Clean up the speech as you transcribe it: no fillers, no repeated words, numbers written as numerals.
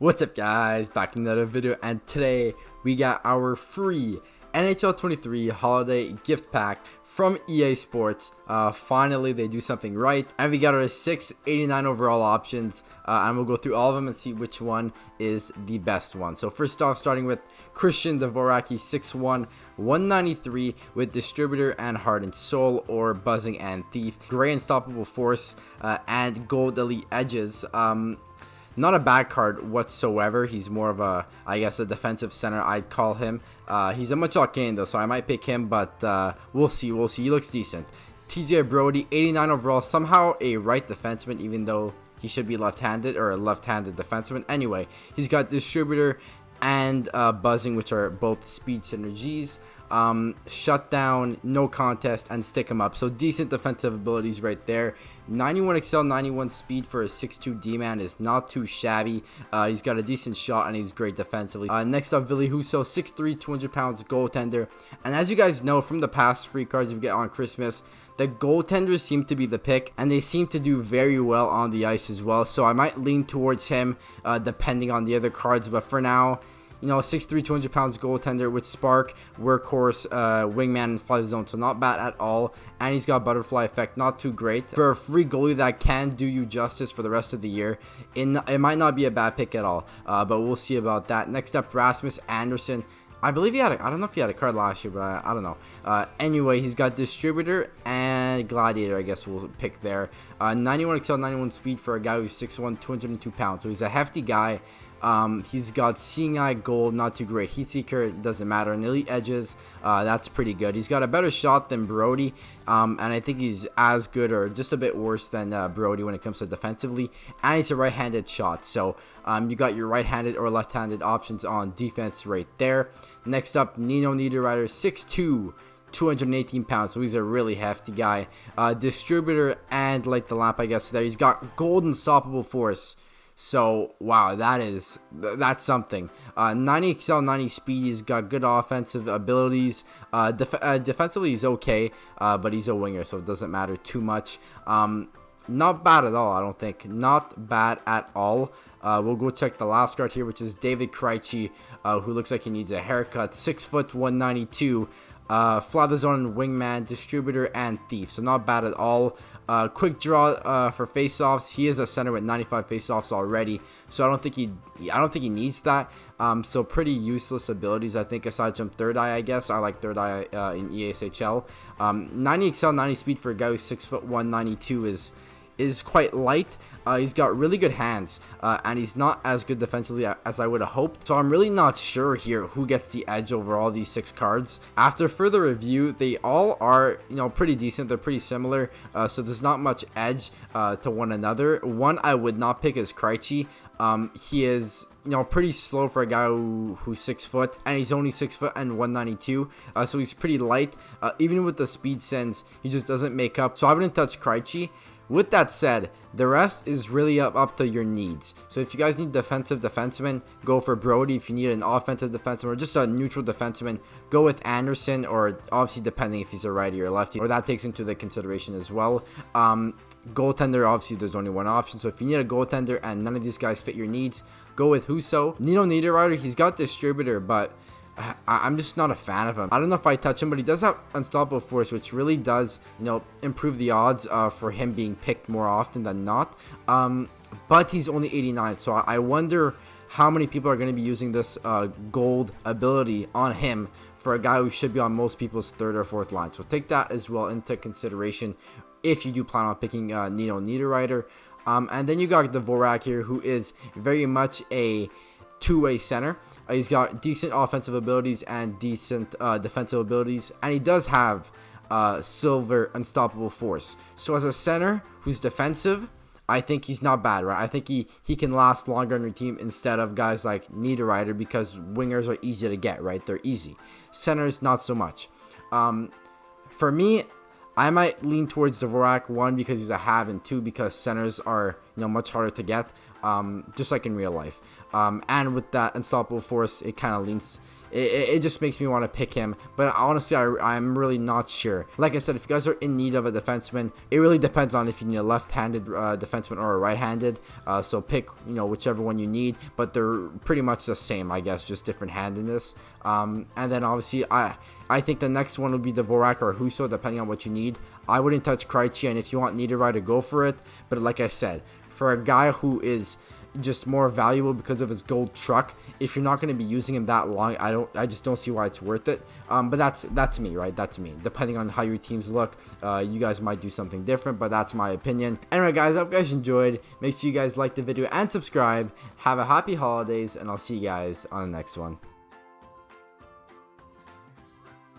What's up guys, back in another video, and today we got our free NHL 23 holiday gift pack from EA Sports. Finally they do something right, and we got our 689 overall options, and we'll go through all of them and see which one is the best one. So first off, starting with Christian DVORAK, 6'1", 193 with Distributor and Heart and Soul, or Buzzing and Thief, Gray Unstoppable Force, and Gold Elite Edges. Not a bad card whatsoever. He's more of a, I guess, a defensive center, I'd call him. He's a Montreal Canadian though, so I might pick him, but we'll see. He looks decent. TJ Brodie, 89 overall, somehow a right defenseman, even though he should be left-handed, or a left-handed defenseman. Anyway, he's got Distributor and Buzzing, which are both speed synergies. Shutdown, no contest, and stick him up. So decent defensive abilities right there. 91 excel, 91 speed for a 6'2 D-man is not too shabby. He's got a decent shot and he's great defensively. Next up, Ville Husso, 6'3", 200 pounds goaltender. And as you guys know from the past free cards you get on Christmas, the goaltenders seem to be the pick, and they seem to do very well on the ice as well. So I might lean towards him depending on the other cards, but for now, you know, 6'3", 200 pounds goaltender with Spark, Workhorse, Wingman, and Fly the Zone. So not bad at all. And he's got Butterfly Effect, not too great. For a free goalie that can do you justice for the rest of the year, it might not be a bad pick at all. But we'll see about that. Next up, RASMUS, Andersson. I believe he had I don't know if he had a card last year, but I don't know. Anyway, he's got Distributor and Gladiator, I guess we'll pick there. 91 excel, 91 speed for a guy who's 6'1", 202 pounds. So he's a hefty guy. He's got Seeing Eye, Gold, not too great. Heat Seeker, doesn't matter. And Elite Edges, that's pretty good. He's got a better shot than Brodie, and I think he's as good or just a bit worse than Brodie when it comes to defensively. And he's a right-handed shot, so you got your right-handed or left-handed options on defense right there. Next up, NINO NIEDERREITER, 6'2", 218 pounds, so he's a really hefty guy. Distributor and Light the Lamp, I guess. There, he's got Gold Unstoppable Force. So, wow, that's something. 90 excel, 90 speed. He's got good offensive abilities. Defensively, he's okay, but he's a winger, so it doesn't matter too much. Not bad at all, I don't think. Not bad at all. We'll go check the last card here, which is David KREJCI, who looks like he needs a haircut. 6 foot, 192. Fly the Zone, Wingman, Distributor, and Thief. So not bad at all. Quick draw for faceoffs. He is a center with 95 faceoffs already, so I don't think he needs that. So pretty useless abilities, I think, aside from Third Eye. I guess I like Third Eye in ESHL. 90 excel, 90 speed for a guy who's 6'1", 192 is quite light. He's got really good hands, and he's not as good defensively as I would have hoped. So I'm really not sure here who gets the edge over all these 6 cards. After further review, they all are, you know, pretty decent. They're pretty similar, so there's not much edge to one another. One I would not pick is KREJCI. He is, you know, pretty slow for a guy who's 6 foot, and he's only 6 foot and 192, so he's pretty light. Even with the speed sends, he just doesn't make up, so I wouldn't touch KREJCI. With that said, the rest is really up to your needs. So if you guys need defensive defenseman, go for Brodie. If you need an offensive defenseman or just a neutral defenseman, go with Andersson, or obviously depending if he's a righty or a lefty, or that takes into the consideration as well. Goaltender, obviously there's only one option, so if you need a goaltender and none of these guys fit your needs, go with Husso. NINO NIEDERREITER, he's got Distributor, but I'm just not a fan of him. I don't know if I touch him, but he does have Unstoppable Force, which really does, you know, improve the odds for him being picked more often than not. But he's only 89, so I wonder how many people are going to be using this gold ability on him for a guy who should be on most people's 3rd or 4th line. So take that as well into consideration if you do plan on picking NINO NIEDERREITER. And then you got DVORAK here, who is very much a two-way center. He's got decent offensive abilities and decent defensive abilities, and he does have Silver Unstoppable Force. So as a center who's defensive, I think he's not bad, right? I think he can last longer on your team instead of guys like NIEDERREITER, because wingers are easy to get, right? They're easy. Centers, not so much. For me, I might lean towards DVORAK, 1, because he's a have, and 2, because centers are, you know, much harder to get, just like in real life. And with that unstoppable force, it kind of leans. It just makes me want to pick him, but honestly, I'm really not sure. Like I said, if you guys are in need of a defenseman, it really depends on if you need a left-handed defenseman or a right-handed. So pick, whichever one you need, but they're pretty much the same, I guess, just different handedness. And then obviously, I think the next one would be DVORAK or Husso, depending on what you need. I wouldn't touch KREJCI, and if you want NIEDERREITER, go for it. But like I said, for a guy who is just more valuable because of his gold truck, if you're not going to be using him that long, I just don't see why it's worth it. But that's me, right? That's me. Depending on how your teams look, you guys might do something different, but that's my opinion. Anyway, guys, I hope you guys enjoyed. Make sure you guys like the video and subscribe. Have a happy holidays, and I'll see you guys on the next one.